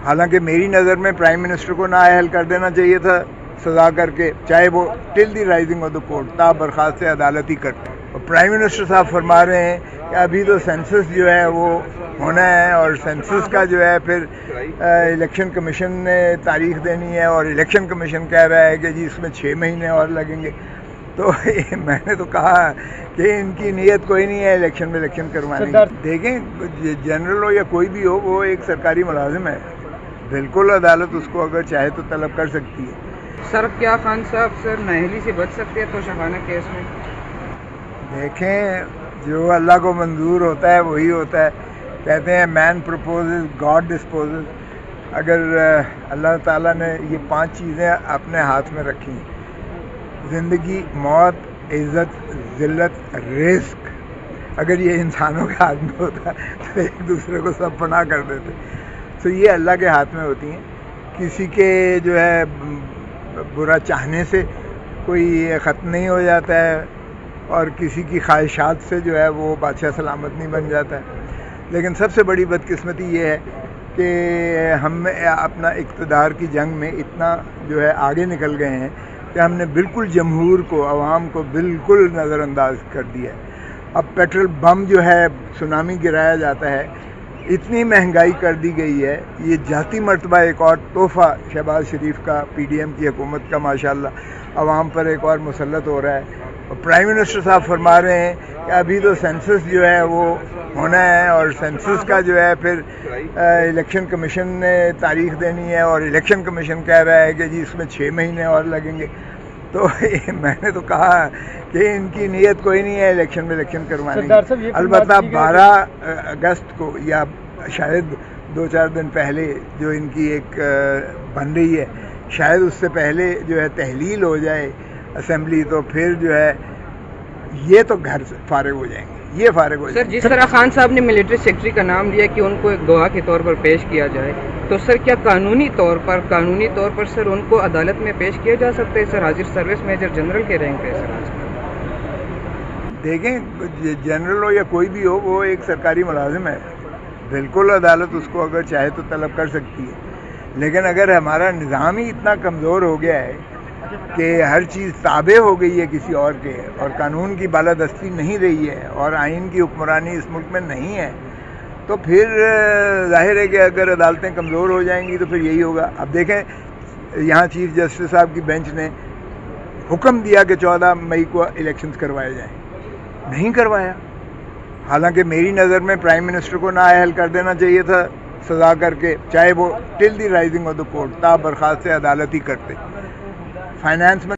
हालांकि मेरी नज़र में प्राइम मिनिस्टर को नाअहल कर देना चाहिए था सजा करके, चाहे वो till the rising of the court, ता बर्खास्त से अदालत ही करते। और प्राइम मिनिस्टर साहब फरमा रहे हैं कि अभी तो सेंसस जो है वो होना है और सेंसस का जो है फिर इलेक्शन कमीशन ने तारीख देनी है और इलेक्शन कमीशन कह रहा है कि जी इसमें 6 महीने और लगेंगे। तो मैंने तो कहा कि इनकी नीयत कोई नहीं है इलेक्शन में इलेक्शन करवाने की। देखें, जनरल हो या कोई भी हो, वो एक सरकारी मुलाजिम है, बिल्कुल अदालत उसको अगर चाहे तो तलब कर सकती है। सर क्या खान साहब सर नाअहली से बच सकते हैं तोशाखाना केस में? देखें, जो अल्लाह को मंजूर होता है वही होता है। कहते हैं मैन प्रपोजेस गॉड डिस्पोजेस। अगर अल्लाह ताला ने ये 5 चीज़ें अपने हाथ में रखी, ज़िंदगी, मौत, इज़्ज़त, ज़िल्लत, रिस्क, अगर ये इंसानों के हाथ में होता तो एक दूसरे को सब पनाह कर देते। तो ये अल्लाह के हाथ में होती हैं। किसी के जो है बुरा चाहने से कोई ख़त्म नहीं हो जाता है और किसी की ख्वाहिशात से जो है वो बादशाह सलामत नहीं बन जाता है। लेकिन सबसे बड़ी बदकिस्मती ये है कि हम अपना इक़्तिदार की जंग में इतना जो है आगे निकल गए हैं कि हमने बिल्कुल जमहूर को, अवाम को बिल्कुल नज़रअंदाज कर दिया है। अब पेट्रोल बम जो है सुनामी गिराया जाता है, इतनी महंगाई कर दी गई है। ये जाती मर्तबा एक और तोहफ़ा शहबाज शरीफ का, पीडीएम की हुकूमत का माशाल्लाह अवाम पर एक और मुसल्लत हो रहा है। और प्राइम मिनिस्टर साहब फरमा रहे हैं कि अभी तो सेंसस जो है वो होना है और सेंसस का जो है फिर इलेक्शन कमीशन ने तारीख देनी है और इलेक्शन कमीशन कह रहा है कि जी इसमें 6 महीने और लगेंगे। तो मैंने तो कहा कि इनकी नीयत कोई नहीं है इलेक्शन में इलेक्शन करवाने की। अलबत्ता 12 अगस्त को या शायद 2-4 दिन पहले जो इनकी एक बन रही है, शायद उससे पहले जो है तहलील हो जाए असेंबली, तो फिर जो है ये तो घर से फारिग हो जाएंगे, ये फारिग हो जाएंगे। सर जिस तरह खान साहब ने मिलिट्री सेक्रेटरी का नाम लिया कि उनको एक गवाह के तौर पर पेश किया जाए, तो सर क्या कानूनी तौर पर सर उनको अदालत में पेश किया जा सकता है? सर हाजिर सर्विस मेजर जनरल के रैंक पे सर आजकल। देखें, जनरल हो या कोई भी हो, वो एक सरकारी मुलाजिम है, बिल्कुल अदालत उसको अगर चाहे तो तलब कर सकती है। लेकिन अगर हमारा निज़ाम ही इतना कमज़ोर हो गया है कि हर चीज़ ताबे हो गई है किसी और के और कानून की बालादस्ती नहीं रही है और आइन की हुक्मरानी इस मुल्क में नहीं है, तो फिर जाहिर है कि अगर अदालतें कमज़ोर हो जाएंगी तो फिर यही होगा। अब देखें, यहाँ चीफ जस्टिस साहब की बेंच ने हुक्म दिया कि 14 मई को इलेक्शंस करवाए जाएं, नहीं करवाया। हालांकि मेरी नज़र में प्राइम मिनिस्टर को नाअहल कर देना चाहिए था सजा करके, चाहे वो till the rising of the court, ता बर्खास्त से अदालत ही करते। फाइनेंस में